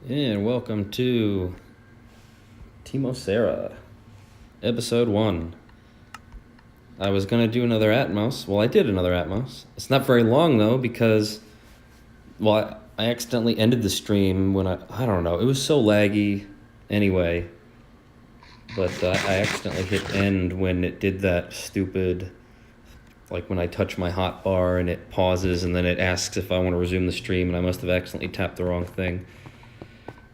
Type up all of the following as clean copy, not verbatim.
And welcome to Timosera, episode 1. I was going to do another Atmos. Well, I did another Atmos. It's not very long, though, because, I accidentally ended the stream when I don't know, it was so laggy anyway. But I accidentally hit end when it did that stupid, like when I touch my hot bar and it pauses and then it asks if I want to resume the stream, and I must have accidentally tapped the wrong thing.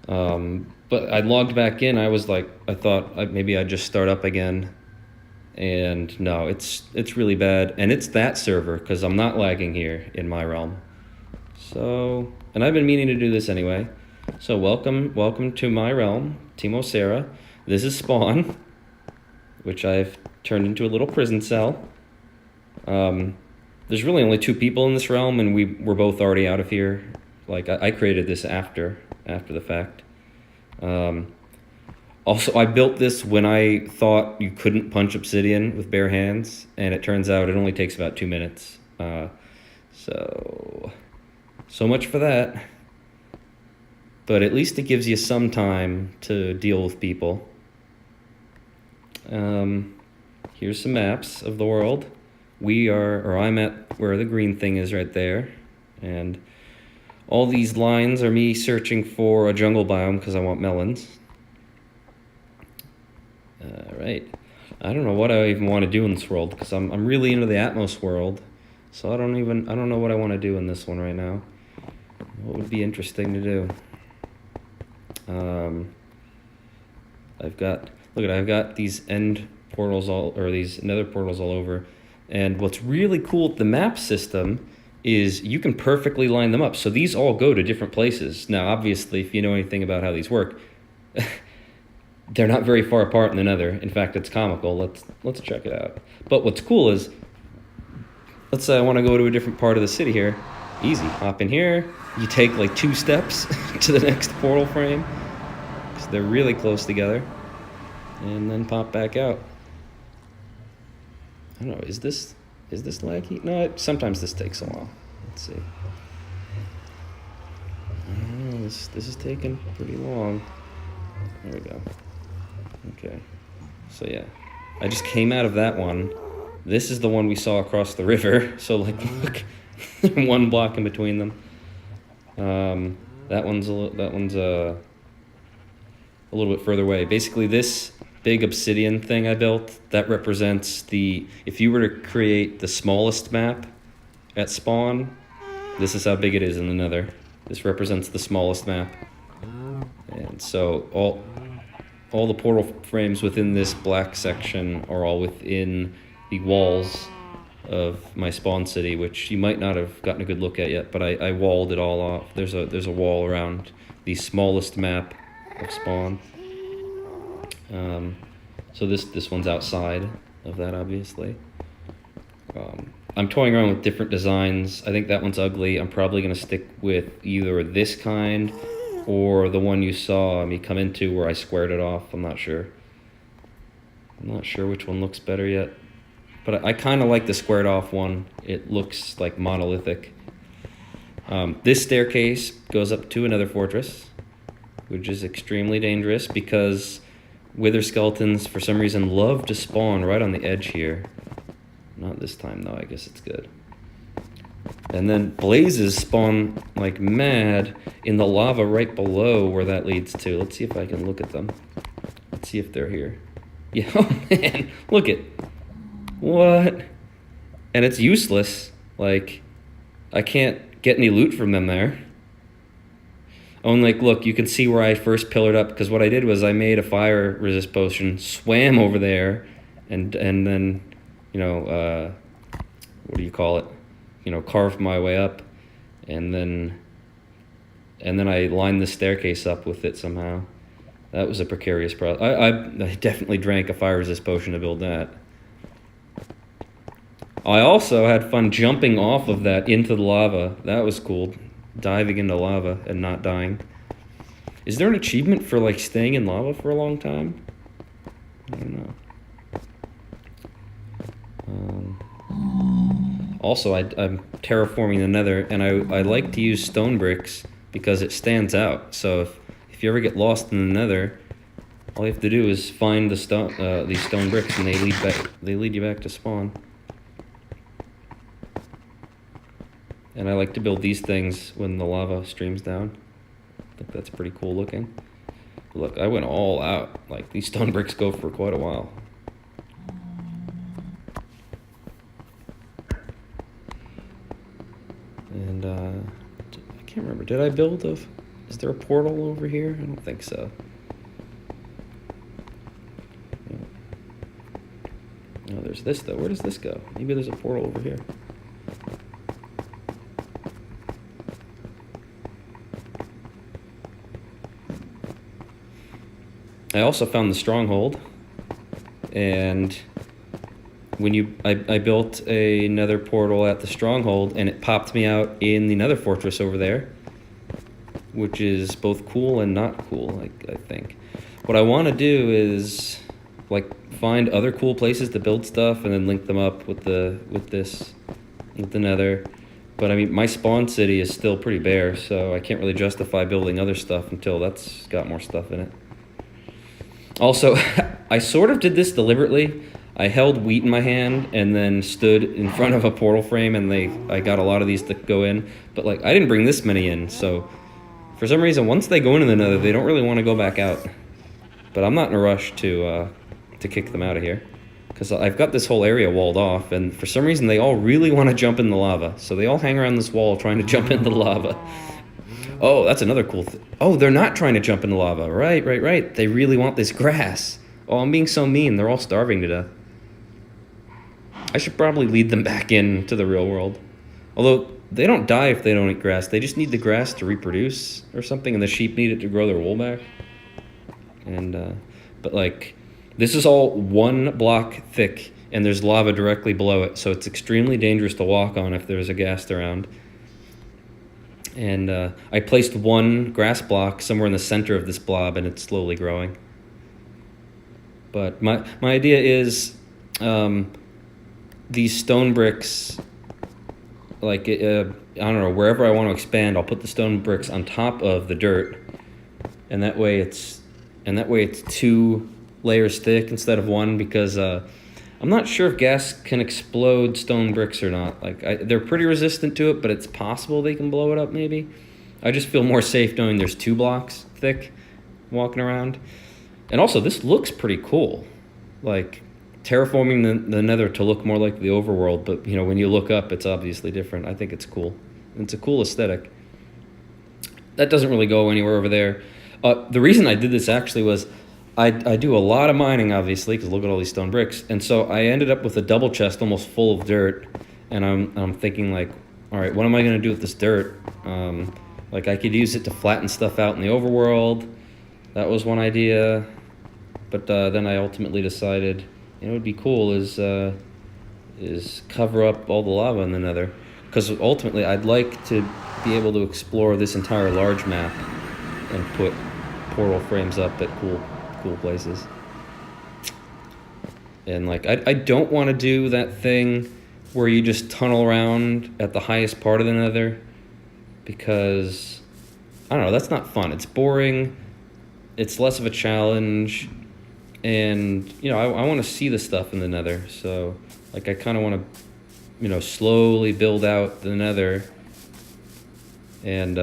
But I logged back in. I thought maybe I'd just start up again, and no, it's really bad, and it's that server because I'm not lagging here in my realm. So, and I've been meaning to do this anyway. So welcome to my realm, Timosera. This is Spawn, which I've turned into a little prison cell. There's really only 2 people in this realm, and we're both already out of here. Like I created this after the fact. Also, I built this when I thought you couldn't punch obsidian with bare hands, and it turns out it only takes about 2 minutes. So much for that. But at least it gives you some time to deal with people. Here's some maps of the world. I'm at where the green thing is right there, and all these lines are me searching for a jungle biome because I want melons. Alright. I don't know what I even want to do in this world because I'm really into the Atmos world. So I don't know what I want to do in this one right now. What would be interesting to do? I've got these end portals these nether portals all over. And what's really cool with the map system is you can perfectly line them up. So these all go to different places. Now, obviously, if you know anything about how these work, they're not very far apart in the nether. In fact, it's comical. Let's check it out. But what's cool is, let's say I want to go to a different part of the city here. Easy. Hop in here. You take like 2 steps to the next portal frame, because they're really close together. And then pop back out. I don't know, is this laggy? No, sometimes this takes a while. Let's see. Oh, this is taking pretty long. There we go. Okay. So yeah, I just came out of that one. This is the one we saw across the river. So like, look, 1 block in between them. That one's a little bit further away. Basically, this big obsidian thing I built, that represents if you were to create the smallest map at spawn, this is how big it is in the nether. This represents the smallest map. And so all the portal frames within this black section are all within the walls of my spawn city, which you might not have gotten a good look at yet, but I walled it all off. There's a wall around the smallest map of spawn. So this one's outside of that, obviously. I'm toying around with different designs. I think that one's ugly. I'm probably going to stick with either this kind or the one you saw me come into where I squared it off. I'm not sure which one looks better yet. But I kind of like the squared off one. It looks like monolithic. This staircase goes up to another fortress, which is extremely dangerous because wither skeletons, for some reason, love to spawn right on the edge here. Not this time, though. I guess it's good. And then blazes spawn like mad in the lava right below where that leads to. Let's see if I can look at them. Let's see if they're here. Yeah, oh man, look it. What? And it's useless. Like, I can't get any loot from them there. Oh, and like, look, you can see where I first pillared up, because what I did was I made a fire resist potion, swam over there, and then, what do you call it? Carved my way up, and then I lined the staircase up with it somehow. That was a precarious process. I definitely drank a fire resist potion to build that. I also had fun jumping off of that into the lava. That was cool. Diving into lava and not dying. Is there an achievement for like staying in lava for a long time? I don't know. Also, I'm terraforming the nether, and I like to use stone bricks because it stands out. So you ever get lost in the Nether, all you have to do is find these stone bricks, and they lead you back to spawn. And I like to build these things when the lava streams down. I think that's pretty cool looking. Look, I went all out. Like, these stone bricks go for quite a while. And I can't remember. Did I build is there a portal over here? I don't think so. No, there's this though. Where does this go? Maybe there's a portal over here. I also found the stronghold, and when I built a nether portal at the stronghold, and it popped me out in the nether fortress over there, which is both cool and not cool, I think. What I want to do is like find other cool places to build stuff and then link them up with the nether. But I mean, my spawn city is still pretty bare, so I can't really justify building other stuff until that's got more stuff in it. Also, I sort of did this deliberately. I held wheat in my hand and then stood in front of a portal frame, and I got a lot of these to go in. But like, I didn't bring this many in, so for some reason, once they go into the nether, they don't really want to go back out. But I'm not in a rush to kick them out of here, because I've got this whole area walled off, and for some reason, they all really want to jump in the lava. So they all hang around this wall trying to jump into the lava. Oh, that's another cool thing. Oh, they're not trying to jump into lava. Right. They really want this grass. Oh, I'm being so mean. They're all starving to death. I should probably lead them back into the real world. Although, they don't die if they don't eat grass. They just need the grass to reproduce or something, and the sheep need it to grow their wool back. And, but like, this is all 1 block thick, and there's lava directly below it, so it's extremely dangerous to walk on if there's a ghast around. And I placed 1 grass block somewhere in the center of this blob, and it's slowly growing. But my idea is these stone bricks, like I don't know, wherever I want to expand, I'll put the stone bricks on top of the dirt, and that way it's 2 layers thick instead of 1, because I'm not sure if gas can explode stone bricks or not. Like, they're pretty resistant to it, but it's possible they can blow it up, maybe. I just feel more safe knowing there's 2 blocks thick walking around. And also, this looks pretty cool. Like, terraforming the nether to look more like the overworld, but, you know, when you look up, it's obviously different. I think it's cool. It's a cool aesthetic. That doesn't really go anywhere over there. The reason I did this, actually, was I do a lot of mining, obviously, because look at all these stone bricks. And so I ended up with a double chest almost full of dirt. And I'm thinking, like, all right, what am I going to do with this dirt? Like, I could use it to flatten stuff out in the overworld. That was one idea. But then I ultimately decided, you know, what would be cool is cover up all the lava in the nether. Because ultimately, I'd like to be able to explore this entire large map and put portal frames up at cool places. And like, I don't want to do that thing where you just tunnel around at the highest part of the nether, because I don't know, that's not fun. It's boring, it's less of a challenge, and you know, I want to see the stuff in the nether. So like, I kind of want to, you know, slowly build out the nether, and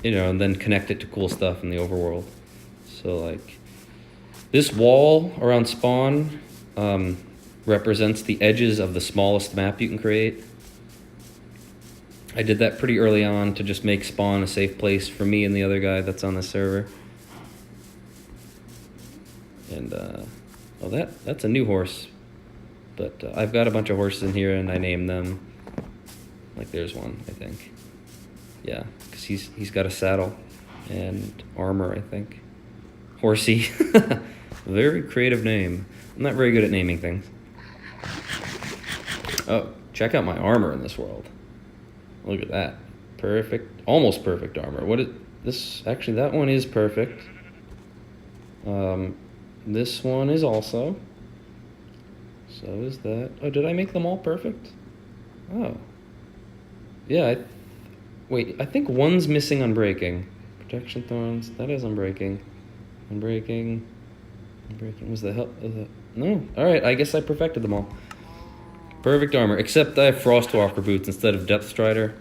you know, and then connect it to cool stuff in the overworld. So like, this wall around spawn represents the edges of the smallest map you can create. I did that pretty early on to just make spawn a safe place for me and the other guy that's on the server. And oh, that's a new horse. But I've got a bunch of horses in here, and I named them. Like, there's one, I think. Yeah, because he's got a saddle and armor, I think. Horsey. Very creative name. I'm not very good at naming things. Oh, check out my armor in this world. Look at that. Perfect. Almost perfect armor. Actually, that one is perfect. This one is also. So is that. Oh, did I make them all perfect? Oh. Yeah, wait, I think one's missing on breaking. Protection thorns. That is unbreaking. Unbreaking. Unbreaking. Was the help? No. Alright, I guess I perfected them all. Perfect armor. Except I have Frostwalker boots instead of Depth Strider.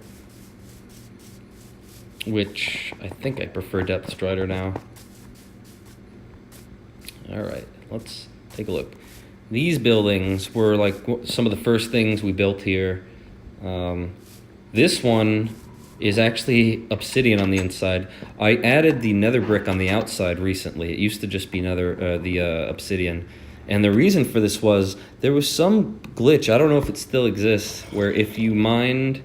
Which I think I prefer Depth Strider now. Alright, let's take a look. These buildings were like some of the first things we built here. This one is actually obsidian on the inside. I added the nether brick on the outside recently. It used to just be obsidian. And the reason for this was there was some glitch, I don't know if it still exists, where if you mined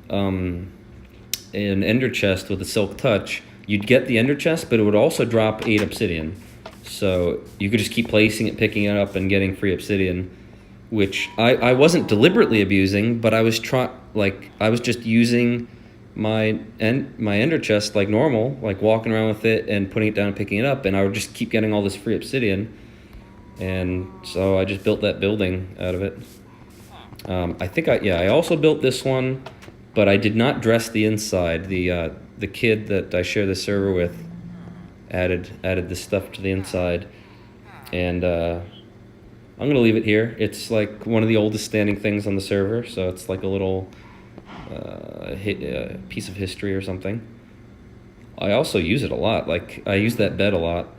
an ender chest with a silk touch, you'd get the ender chest, but it would also drop 8 obsidian. So you could just keep placing it, picking it up, and getting free obsidian, which I wasn't deliberately abusing, but I was just using my ender chest like normal, like walking around with it and putting it down and picking it up, and I would just keep getting all this free obsidian. And so I just built that building out of it. I think I also built this one, but I did not dress the inside. The kid that I share the server with added this stuff to the inside, and I'm gonna leave it here. It's like one of the oldest standing things on the server, so it's like a little piece of history or something. I also use it a lot. Like, I use that bed a lot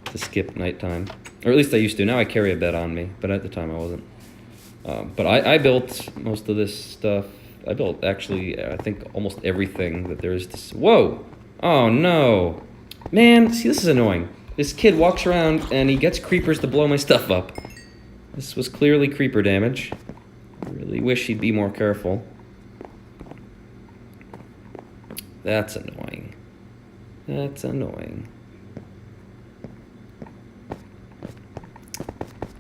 to skip nighttime, or at least I used to. Now I carry a bed on me, but at the time I wasn't. But I built most of this stuff. I built, actually, I think almost everything that there is to... Whoa! Oh, no! Man, see, this is annoying. This kid walks around and he gets creepers to blow my stuff up. This was clearly creeper damage. I really wish he'd be more careful. That's annoying. That's annoying.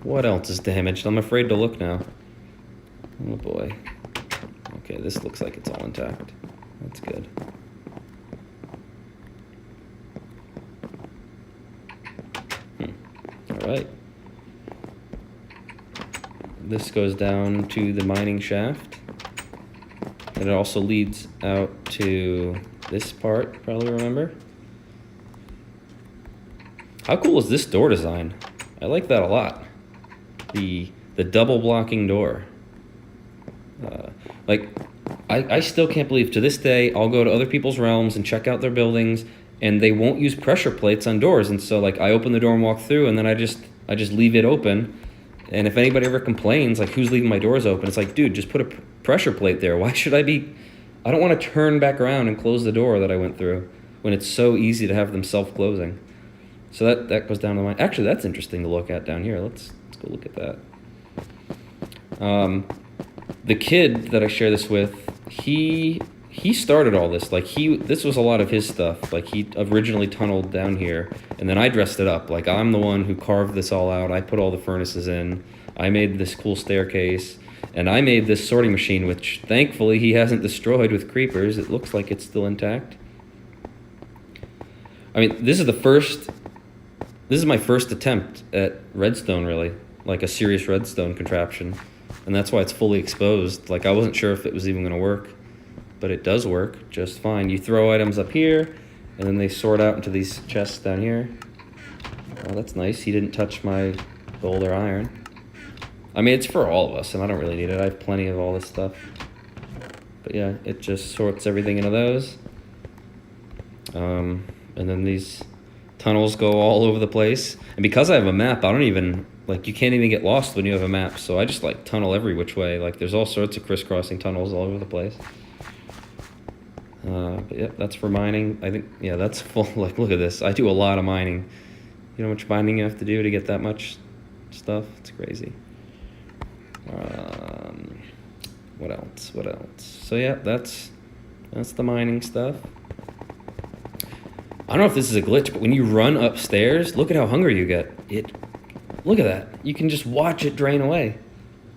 What else is damaged? I'm afraid to look now. Oh boy. Okay, this looks like it's all intact. That's good. Alright. This goes down to the mining shaft. And it also leads out to this part, probably remember. How cool is this door design? I like that a lot. The double blocking door. I still can't believe, to this day, I'll go to other people's realms and check out their buildings, and they won't use pressure plates on doors. And so, like, I open the door and walk through, and then I just leave it open. And if anybody ever complains, like, who's leaving my doors open? It's like, dude, just put a pressure plate there. Why should I don't want to turn back around and close the door that I went through when it's so easy to have them self-closing. So that goes down to the mine. Actually, that's interesting to look at down here. Let's go look at that. The kid that I share this with, he started all this. Like, this was a lot of his stuff. Like, he originally tunneled down here, and then I dressed it up. Like, I'm the one who carved this all out. I put all the furnaces in. I made this cool staircase, and I made this sorting machine, which thankfully he hasn't destroyed with creepers. It looks like it's still intact. I mean, this is my first attempt at redstone, really. Like, a serious redstone contraption. And that's why it's fully exposed. Like, I wasn't sure if it was even going to work. But it does work just fine. You throw items up here, and then they sort out into these chests down here. Oh, that's nice. He didn't touch my gold or iron. I mean, it's for all of us, and I don't really need it. I have plenty of all this stuff. But yeah, it just sorts everything into those. And then these tunnels go all over the place. And because I have a map, I don't even... Like, you can't even get lost when you have a map. So I just, like, tunnel every which way. Like, there's all sorts of crisscrossing tunnels all over the place. But yeah, that's for mining. I think, yeah, that's full. Like, look at this. I do a lot of mining. You know how much mining you have to do to get that much stuff? It's crazy. What else? What else? So yeah, that's the mining stuff. I don't know if this is a glitch, but when you run upstairs, look at how hungry you get. Look at that. You can just watch it drain away.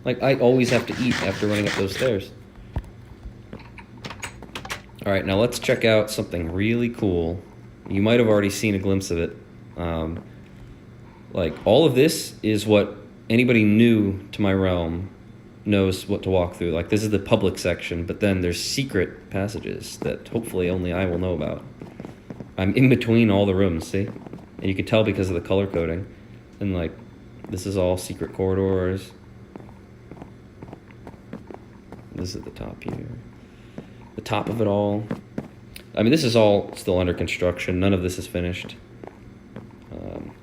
Like, I always have to eat after running up those stairs. All right, now let's check out something really cool. You might have already seen a glimpse of it. Like, all of this is what anybody new to my realm knows what to walk through. Like, this is the public section, but then there's secret passages that hopefully only I will know about. I'm in between all the rooms, see? And you can tell because of the color coding. And like, this is all secret corridors. This is the top here. The top of it all. I mean, this is all still under construction. None of this is finished.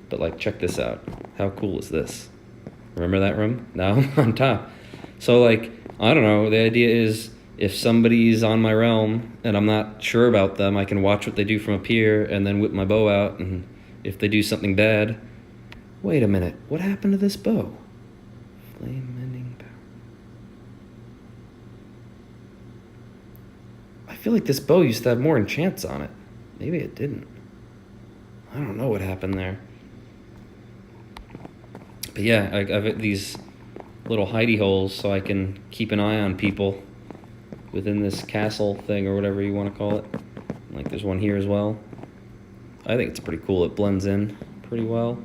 But like, check this out. How cool is this? Remember that room? Now I'm on top. So like, I don't know, the idea is if somebody's on my realm and I'm not sure about them, I can watch what they do from up here and then whip my bow out, and if they do something bad... Wait a minute, what happened to this bow? Flame mending power. I feel like this bow used to have more enchants on it. Maybe it didn't. I don't know what happened there. But yeah, I've these little hidey holes so I can keep an eye on people within this castle thing or whatever you want to call it. Like there's one here as well. I think it's pretty cool. It blends in pretty well.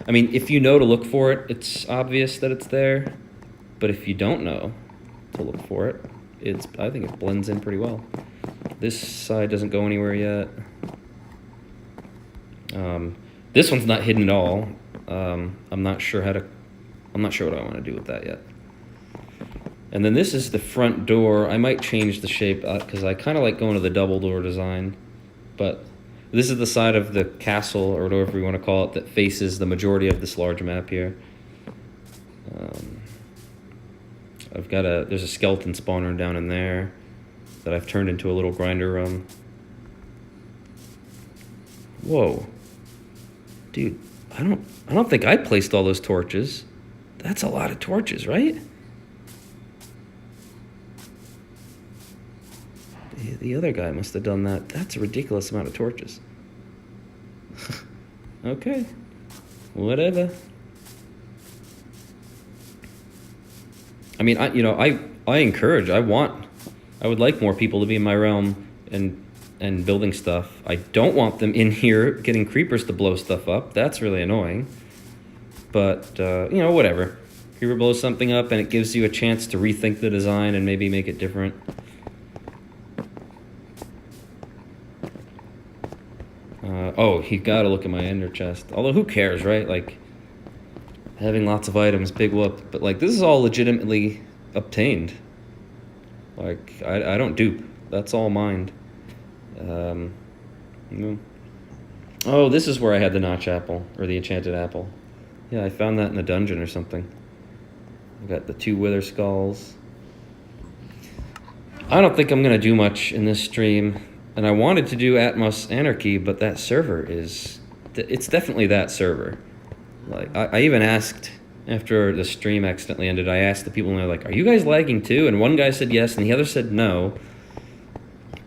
I mean, if you know to look for it, it's obvious that it's there. But if you don't know to look for it, I think it blends in pretty well. This side doesn't go anywhere yet. This one's not hidden at all. I'm not sure what I want to do with that yet. And then this is the front door. I might change the shape because I kind of like going to the double door design. But this is the side of the castle, or whatever you want to call it, that faces the majority of this large map here. There's a skeleton spawner down in there that I've turned into a little grinder room. Whoa. Dude, I don't think I placed all those torches. That's a lot of torches, right? The other guy must have done that. That's a ridiculous amount of torches. Okay. Whatever. I mean, I would like more people to be in my realm and building stuff. I don't want them in here getting creepers to blow stuff up. That's really annoying. But, whatever. Creeper blows something up and it gives you a chance to rethink the design and maybe make it different. You gotta look at my ender chest. Although, who cares, right? Like, having lots of items, big whoop. But, like, this is all legitimately obtained. Like, I don't dupe. That's all mined. Oh, this is where I had the notch apple, or the enchanted apple. Yeah, I found that in a dungeon or something. I got the 2 wither skulls. I don't think I'm gonna do much in this stream. And I wanted to do Atmos Anarchy, but that server it's definitely that server. Like, I even asked, after the stream accidentally ended, I asked the people, and they're like, are you guys lagging too? And one guy said yes, and the other said no.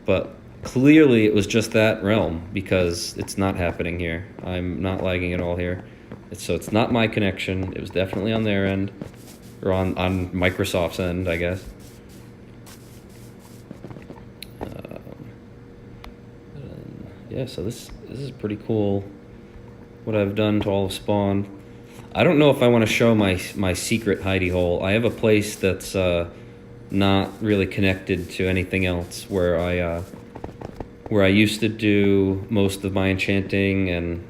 But clearly it was just that realm, because it's not happening here. I'm not lagging at all here. So it's not my connection. It was definitely on their end, or on Microsoft's end, I guess. Yeah, so this is pretty cool, what I've done to all of Spawn. I don't know if I want to show my secret hidey hole. I have a place that's not really connected to anything else, where I used to do most of my enchanting, and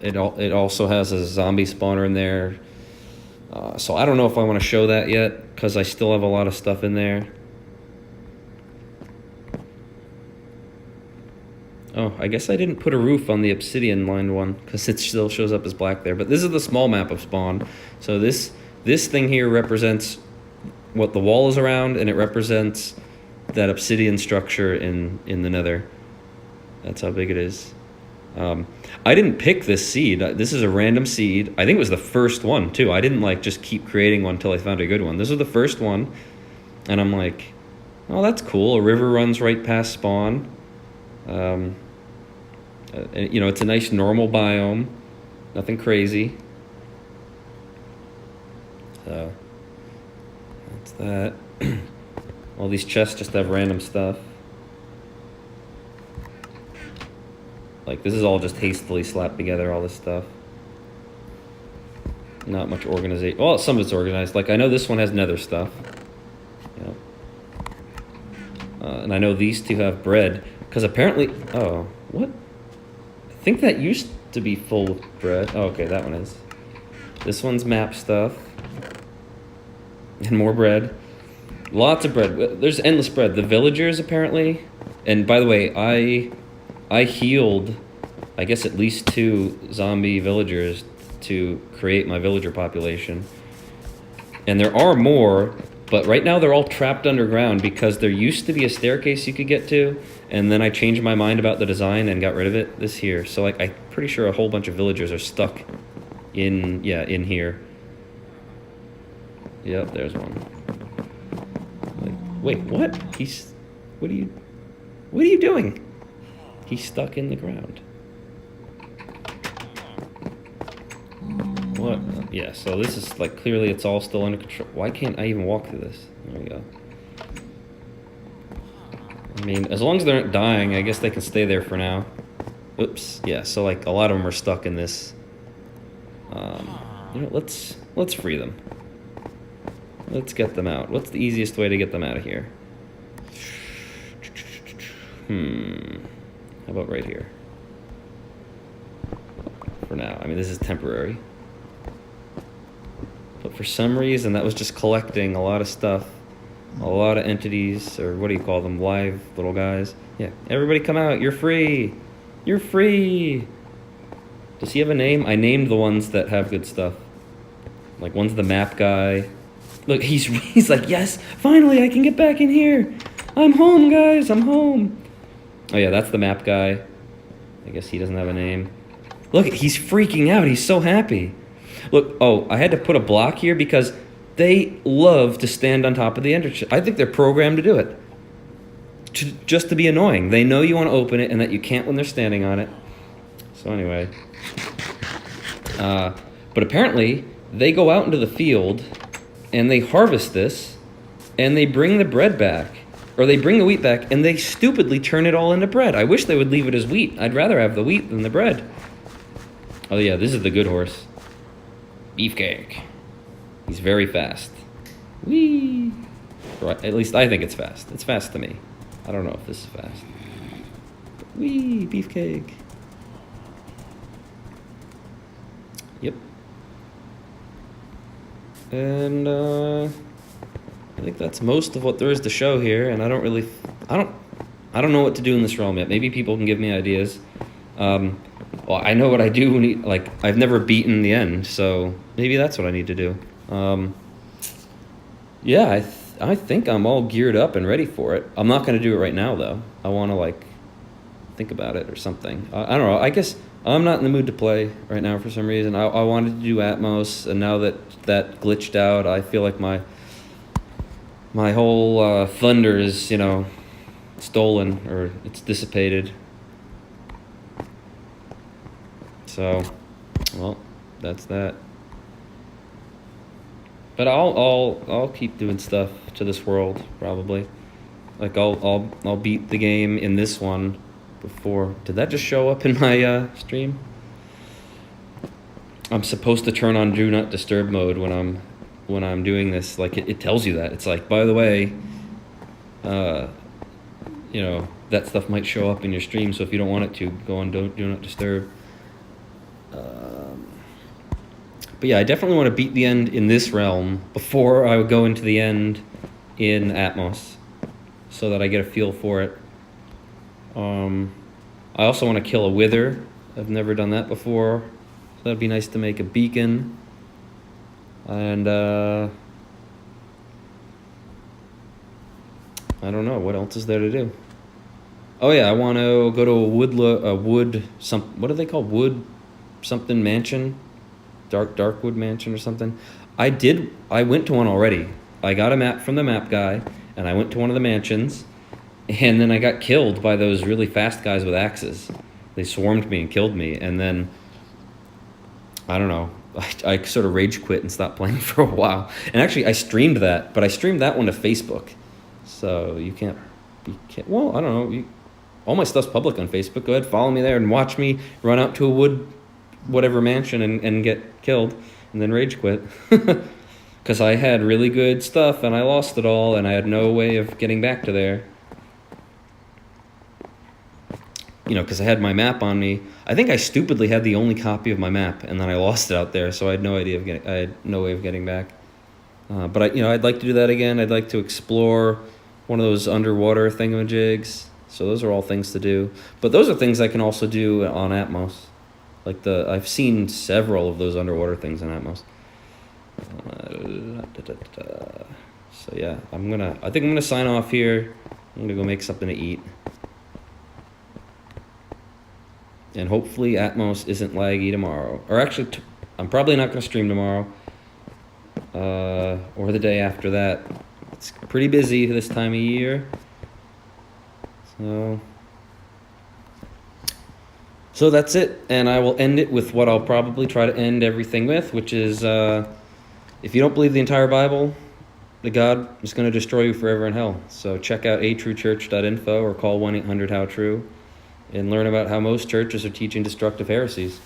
it also has a zombie spawner in there. So I don't know if I want to show that yet, because I still have a lot of stuff in there. Oh, I guess I didn't put a roof on the obsidian lined one, because it still shows up as black there. But this is the small map of Spawn. So this thing here represents what the wall is around, and it represents that obsidian structure in the nether. That's how big it is. I didn't pick this seed. This is a random seed. I think it was the first one, too. I didn't, like, just keep creating one until I found a good one. This was the first one, and I'm like, oh, that's cool. A river runs right past Spawn. It's a nice normal biome, nothing crazy. So that's that. All these chests just have random stuff. Like, this is all just hastily slapped together, all this stuff. Not much organization. Well, some of it's organized. Like, I know this one has nether stuff. Yeah. And I know these two have bread. Because apparently... Oh, what? I think that used to be full of bread. Oh, okay, that one is. This one's map stuff. And more bread. Lots of bread. There's endless bread. The villagers, apparently... And by the way, I healed, I guess, at least 2 zombie villagers to create my villager population. And there are more, but right now they're all trapped underground because there used to be a staircase you could get to, and then I changed my mind about the design and got rid of it this year. So like, I'm pretty sure a whole bunch of villagers are stuck in here. Yep, there's one. Like, wait, what? What are you doing? He's stuck in the ground. What? Yeah, so this is like, clearly it's all still under control. Why can't I even walk through this? There we go. I mean, as long as they're not dying, I guess they can stay there for now. Oops. Yeah, so like a lot of them are stuck in this. You know, let's free them. Let's get them out. What's the easiest way to get them out of here? How about right here? For now. I mean, this is temporary. But for some reason, that was just collecting a lot of stuff. A lot of entities, or what do you call them? Live little guys. Yeah, everybody come out. You're free. You're free. Does he have a name? I named the ones that have good stuff. Like, one's the map guy. Look, he's like, yes, finally I can get back in here. I'm home, guys. I'm home. Oh, yeah, that's the map guy. I guess he doesn't have a name. Look, he's freaking out. He's so happy. Look, oh, I had to put a block here because they love to stand on top of the entrance. I think they're programmed to do it. Just to be annoying. They know you want to open it and that you can't when they're standing on it. So anyway. But apparently, they go out into the field and they harvest this and they bring the bread back. Or they bring the wheat back and they stupidly turn it all into bread. I wish they would leave it as wheat. I'd rather have the wheat than the bread. Oh yeah, this is the good horse. Beefcake. He's very fast. Whee! Right, at least I think it's fast. It's fast to me. I don't know if this is fast. Whee! Beefcake. Yep. And I think that's most of what there is to show here, and I don't know what to do in this realm yet. Maybe people can give me ideas. Well, I know what I do when I've never beaten the end, so maybe that's what I need to do. Yeah, I think I'm all geared up and ready for it. I'm not going to do it right now, though. I want to, think about it or something. I don't know. I guess I'm not in the mood to play right now for some reason. I wanted to do Atmos, and now that glitched out, I feel like my whole thunder is, stolen, or it's dissipated. So, well, that's that. But I'll keep doing stuff to this world, probably. Like I'll beat the game in this one before. Did that just show up in my stream? I'm supposed to turn on Do Not Disturb mode when I'm doing this. Like it tells you that. It's like, by the way, that stuff might show up in your stream, so if you don't want it to, go on Do Not Disturb. But yeah, I definitely want to beat the end in this realm before I would go into the end in Atmos, so that I get a feel for it. I also want to kill a wither. I've never done that before, so that'd be nice to make a beacon. And I don't know, what else is there to do? Oh yeah, I want to go to what do they call wood something mansion? Darkwood mansion or something. I went to one already. I got a map from the map guy, and I went to one of the mansions, and then I got killed by those really fast guys with axes. They swarmed me and killed me, and then, I don't know, I sort of rage quit and stopped playing for a while. And actually, I streamed that, but I streamed that one to Facebook. So you can't, well, I don't know. All my stuff's public on Facebook. Go ahead, follow me there and watch me run out to a whatever mansion and get killed and then rage quit. Because I had really good stuff and I lost it all and I had no way of getting back to there. because I had my map on me. I think I stupidly had the only copy of my map, and then I lost it out there, so I had no way of getting back. But I'd like to do that again. I'd like to explore one of those underwater thingamajigs. So those are all things to do. But those are things I can also do on Atmos. I've seen several of those underwater things on Atmos. So yeah, I think I'm gonna sign off here. I'm gonna go make something to eat. And hopefully Atmos isn't laggy tomorrow. Or actually, I'm probably not gonna stream tomorrow. Or the day after that. It's pretty busy this time of year. So that's it, and I will end it with what I'll probably try to end everything with, which is, if you don't believe the entire Bible, the God is going to destroy you forever in hell. So check out atruechurch.info or call 1-800-HOW-TRUE and learn about how most churches are teaching destructive heresies.